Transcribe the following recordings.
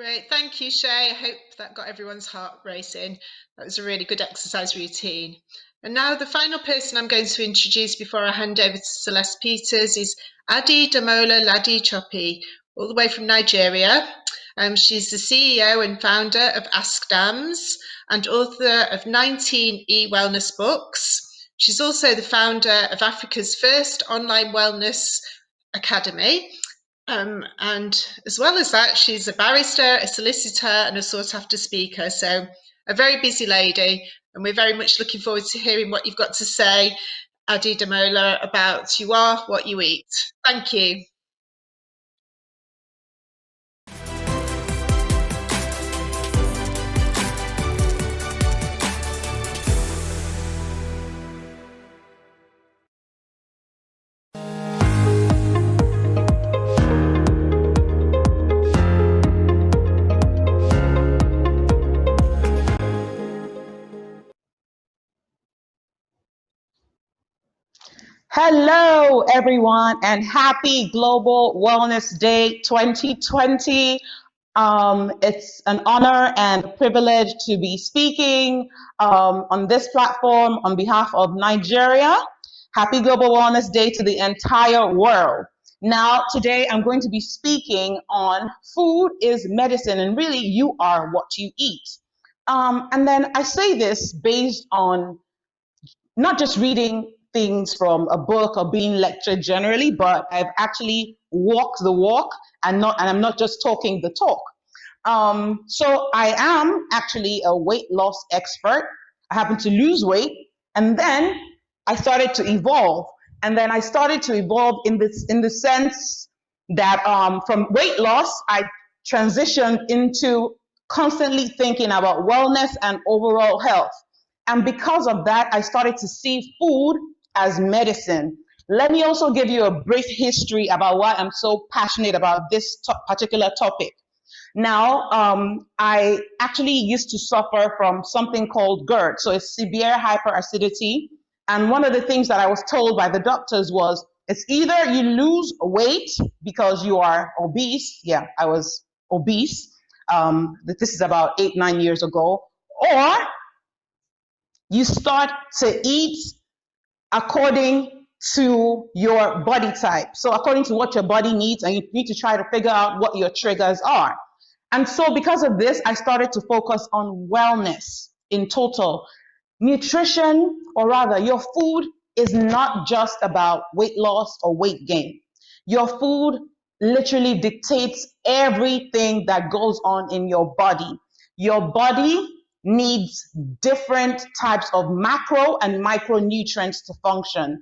Great, thank you, Shay. I hope that got everyone's heart racing. That was a really good exercise routine. And now the final person I'm going to introduce before I hand over to Celeste Peters is Adedamola Ladejobi, all the way from Nigeria. She's the CEO and founder of Ask Dams and author of 19 e-wellness books. She's also the founder of Africa's first online wellness academy. And as well as that, she's a barrister, a solicitor, and a sought-after speaker. So a very busy lady, and we're very much looking forward to hearing what you've got to say, Adedamola, about you are what you eat. Thank you. Hello, everyone, and happy Global Wellness Day 2020. It's an honor and a privilege to be speaking on this platform on behalf of Nigeria. Happy Global Wellness Day to the entire world. Now, today I'm going to be speaking on food is medicine, and really you are what you eat. And then I say this based on not just reading things from a book or being lectured generally, but I've actually walked the walk and I'm not just talking the talk. So I am actually a weight loss expert. I happen to lose weight, and then I started to evolve. And then I started to evolve in the sense that from weight loss, I transitioned into constantly thinking about wellness and overall health. And because of that, I started to see food as medicine. Let me also give you a brief history about why I'm so passionate about this particular topic. Now, I actually used to suffer from something called GERD, so it's severe hyperacidity. And one of the things that I was told by the doctors was, it's either you lose weight because you are obese. Yeah, I was obese. This is about 8-9 years ago. Or you start to eat according to your body type. So according to what your body needs, and you need to try to figure out what your triggers are. And so because of this, I started to focus on wellness in total. Nutrition, or rather your food, is not just about weight loss or weight gain. Your food literally dictates everything that goes on in your body. Your body needs different types of macro and micronutrients to function.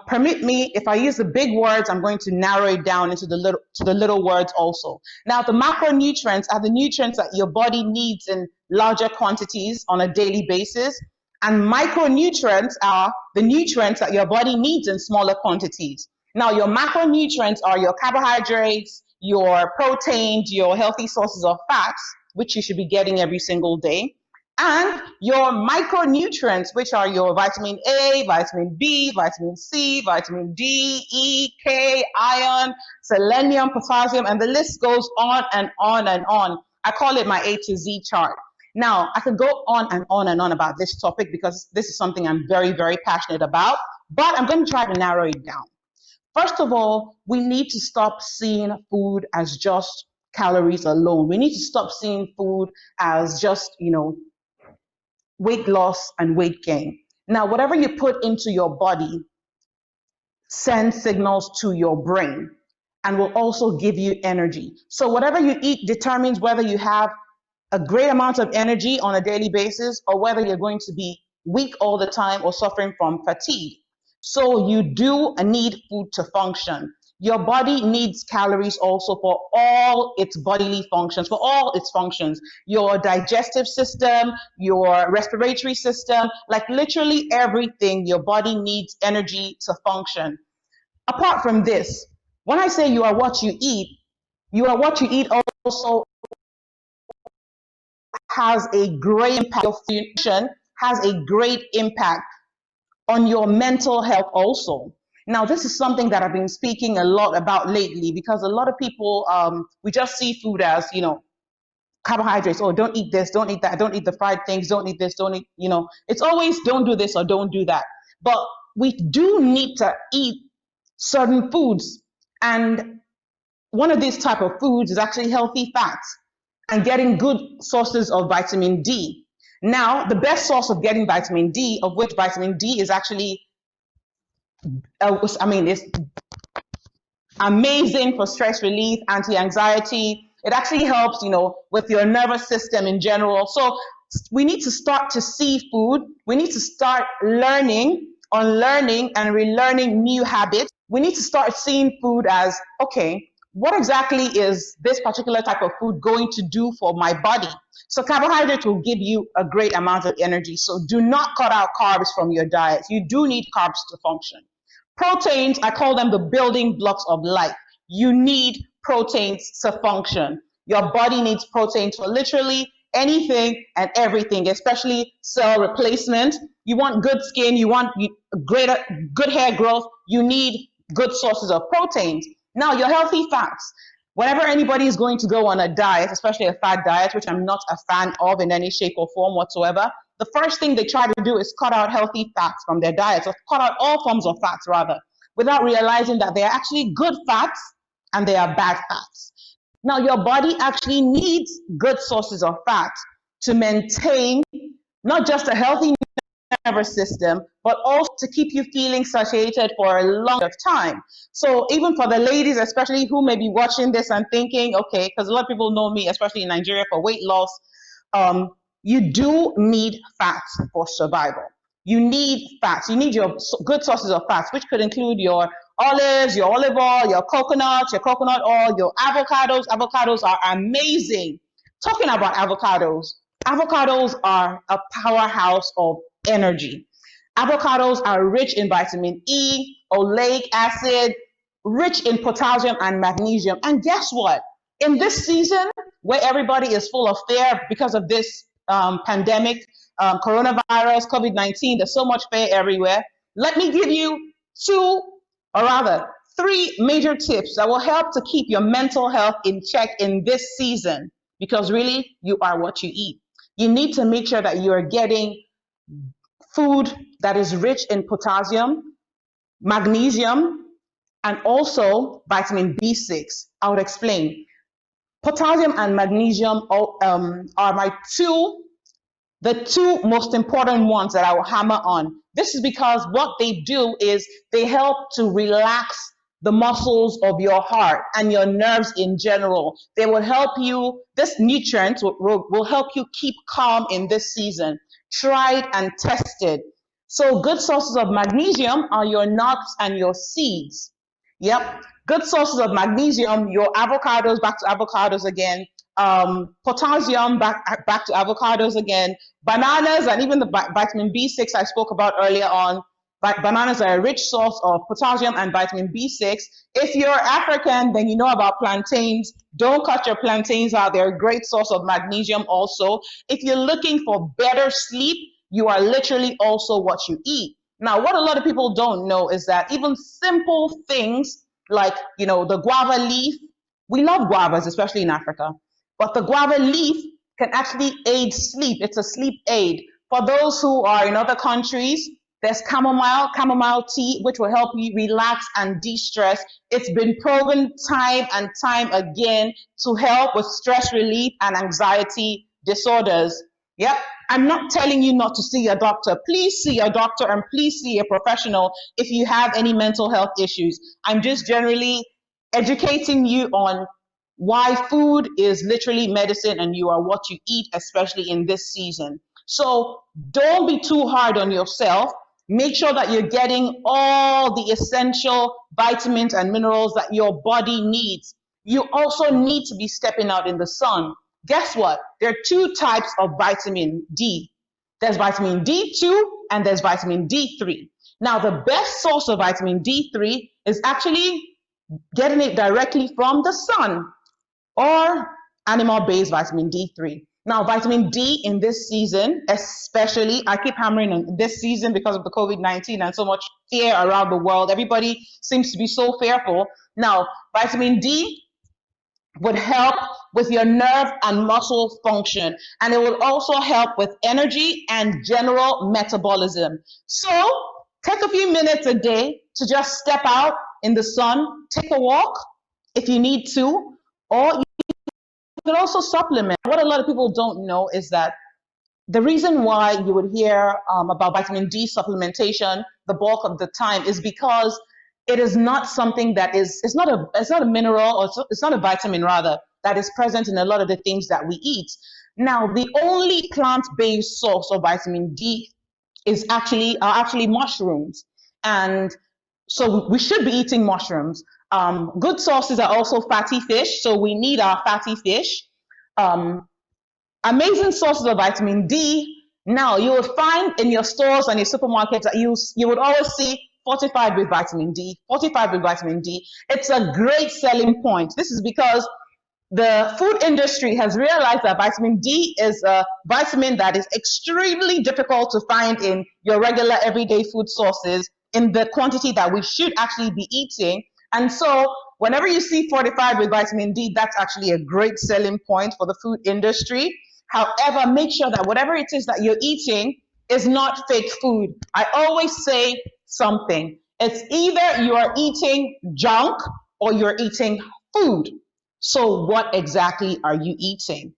Permit me, if I use the big words, I'm going to narrow it down into the little words also. Now, the macronutrients are the nutrients that your body needs in larger quantities on a daily basis, and micronutrients are the nutrients that your body needs in smaller quantities. Now, your macronutrients are your carbohydrates, your proteins, your healthy sources of fats, which you should be getting every single day, and your micronutrients, which are your vitamin A, vitamin B, vitamin C, vitamin D, E, K, iron, selenium, potassium, and the list goes on and on and on. I call it my A to Z chart. Now, I could go on and on and on about this topic because this is something I'm very, very passionate about, but I'm going to try to narrow it down. First of all, we need to stop seeing food as just calories alone. We need to stop seeing food as just, weight loss and weight gain. Now, whatever you put into your body sends signals to your brain and will also give you energy. So whatever you eat determines whether you have a great amount of energy on a daily basis or whether you're going to be weak all the time or suffering from fatigue. So you do need food to function. Your body needs calories also for all its bodily functions, for all its functions. Your digestive system, your respiratory system, like literally everything, your body needs energy to function. Apart from this, when I say you are what you eat also has a great impact. Your nutrition has a great impact on your mental health also. Now, this is something that I've been speaking a lot about lately because a lot of people, we just see food as, carbohydrates. Oh, don't eat this, don't eat that, don't eat the fried things, don't eat this, don't eat, it's always don't do this or don't do that. But we do need to eat certain foods. And one of these type of foods is actually healthy fats and getting good sources of vitamin D. Now, the best source of getting vitamin D, of which vitamin D is actually, it's amazing for stress relief, anti-anxiety. It actually helps, with your nervous system in general. So we need to start to see food. We need to start learning, unlearning, and relearning new habits. We need to start seeing food as, okay, what exactly is this particular type of food going to do for my body? So carbohydrates will give you a great amount of energy. So do not cut out carbs from your diet. You do need carbs to function. Proteins, I call them the building blocks of life. You need proteins to function. Your body needs proteins for literally anything and everything, especially cell replacement. You want good skin, you want good hair growth, you need good sources of proteins. Now, your healthy fats. Whenever anybody is going to go on a diet, especially a fat diet, which I'm not a fan of in any shape or form whatsoever, the first thing they try to do is cut out healthy fats from their diets, or cut out all forms of fats rather, without realizing that they are actually good fats and they are bad fats. Now, your body actually needs good sources of fat to maintain not just a healthy nervous system, but also to keep you feeling satiated for a long time. So even for the ladies, especially who may be watching this and thinking, okay, because a lot of people know me, especially in Nigeria, for weight loss, you do need fats for survival. You need fats. You need your good sources of fats, which could include your olives, your olive oil, your coconut oil, your avocados. Avocados are amazing. Talking about avocados are a powerhouse of energy. Avocados are rich in vitamin E, oleic acid, rich in potassium and magnesium. And guess what? In this season, where everybody is full of fear because of this pandemic, coronavirus, COVID-19, there's so much fear everywhere. Let me give you three major tips that will help to keep your mental health in check in this season, because really, you are what you eat. You need to make sure that you are getting food that is rich in potassium, magnesium, and also vitamin B6. I would explain. Potassium and magnesium are the two most important ones that I will hammer on. This is because what they do is they help to relax the muscles of your heart and your nerves in general. They will help you, this nutrient will help you keep calm in this season. Tried and tested. So good sources of magnesium are your nuts and your seeds. Yep. Good sources of magnesium, your avocados, back to avocados again. Potassium, back to avocados again. Bananas, and even the vitamin B6 I spoke about earlier on. Bananas are a rich source of potassium and vitamin B6. If you're African, then you know about plantains. Don't cut your plantains out. They're a great source of magnesium also. If you're looking for better sleep, you are literally also what you eat. Now, what a lot of people don't know is that even simple things like, the guava leaf, we love guavas, especially in Africa, but the guava leaf can actually aid sleep. It's a sleep aid. For those who are in other countries, there's chamomile tea, which will help you relax and de-stress. It's been proven time and time again to help with stress relief and anxiety disorders. Yep. I'm not telling you not to see a doctor. Please see a doctor and please see a professional if you have any mental health issues. I'm just generally educating you on why food is literally medicine and you are what you eat, especially in this season. So don't be too hard on yourself. Make sure that you're getting all the essential vitamins and minerals that your body needs. You also need to be stepping out in the sun. Guess what? There are two types of vitamin D. There's vitamin D2 and there's vitamin D3. Now, the best source of vitamin D3 is actually getting it directly from the sun or animal-based vitamin D3. Now, vitamin D in this season, especially, I keep hammering on this season because of the COVID-19 and so much fear around the world. Everybody seems to be so fearful. Now, vitamin D would help with your nerve and muscle function, and it will also help with energy and general metabolism. So take a few minutes a day to just step out in the sun, take a walk if you need to, or you can also supplement. What a lot of people don't know is that the reason why you would hear about vitamin D supplementation the bulk of the time is because it is not something that is, it's not a mineral, or it's not a vitamin rather, that is present in a lot of the things that we eat. Now, the only plant-based source of vitamin D is actually mushrooms. And so we should be eating mushrooms. Good sources are also fatty fish, so we need our fatty fish. Amazing sources of vitamin D. Now, you will find in your stores and your supermarkets that you would always see fortified with vitamin D, fortified with vitamin D. It's a great selling point. This is because the food industry has realized that vitamin D is a vitamin that is extremely difficult to find in your regular everyday food sources in the quantity that we should actually be eating. And so whenever you see fortified with vitamin D, that's actually a great selling point for the food industry. However, make sure that whatever it is that you're eating is not fake food. I always say something. It's either you are eating junk or you're eating food. So what exactly are you eating?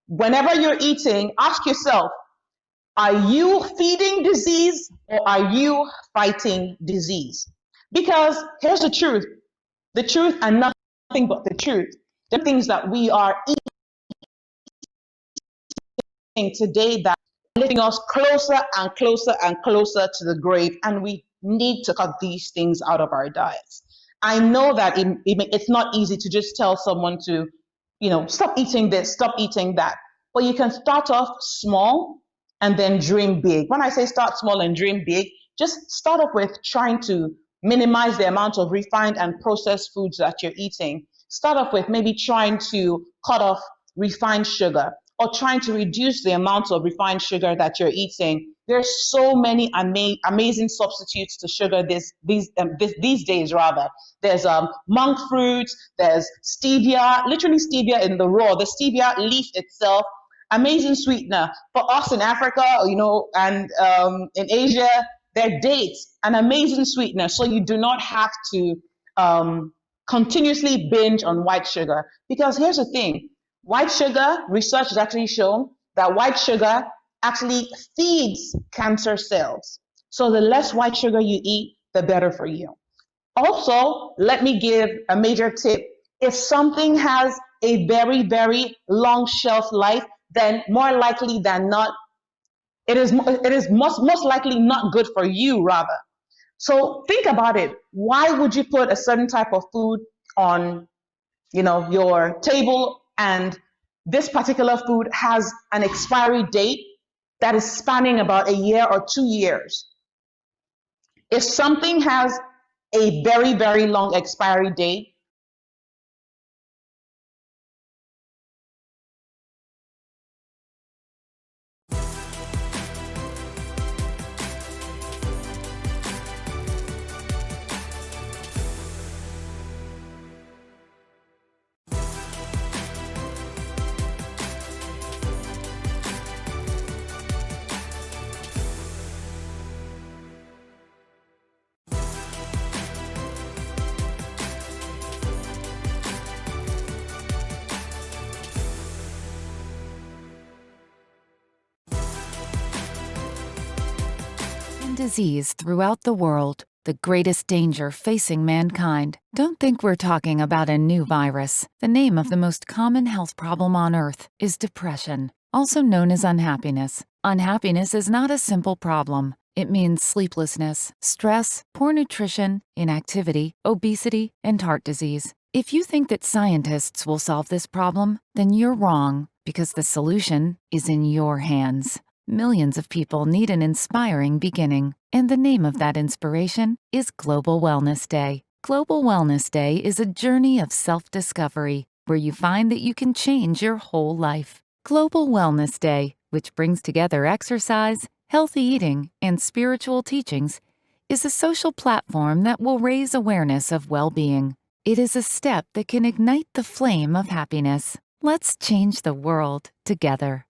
Whenever you're eating, ask yourself, are you feeding disease or are you fighting disease? Because here's the truth and nothing but the truth. The things that we are eating today that are leading us closer and closer and closer to the grave, and we need to cut these things out of our diets. I know that it's not easy to just tell someone to, stop eating this, stop eating that. But you can start off small and then dream big. When I say start small and dream big, just start off with trying to minimize the amount of refined and processed foods that you're eating. Start off with maybe trying to cut off refined sugar, or trying to reduce the amount of refined sugar that you're eating. There's so many amazing substitutes to sugar these days rather. There's monk fruit, there's stevia, literally stevia in the raw, the stevia leaf itself, amazing sweetener. For us in Africa, and in Asia, they're dates, an amazing sweetener. So you do not have to continuously binge on white sugar. Because here's the thing, white sugar, research has actually shown that white sugar actually feeds cancer cells. So the less white sugar you eat, the better for you. Also, let me give a major tip. If something has a very, very long shelf life, then more likely than not, it is most likely not good for you rather. So think about it. Why would you put a certain type of food on, your table, and this particular food has an expiry date that is spanning about a year or 2 years? If something has a very, very long expiry date, disease throughout the world, the greatest danger facing mankind. Don't think we're talking about a new virus. The name of the most common health problem on Earth is depression, also known as unhappiness. Unhappiness is not a simple problem. It means sleeplessness, stress, poor nutrition, inactivity, obesity, and heart disease. If you think that scientists will solve this problem, then you're wrong, because the solution is in your hands. Millions of people need an inspiring beginning, and the name of that inspiration is Global Wellness Day. Global Wellness Day is a journey of self-discovery where you find that you can change your whole life. Global Wellness Day, which brings together exercise, healthy eating, and spiritual teachings, is a social platform that will raise awareness of well-being. It is a step that can ignite the flame of happiness. Let's change the world together.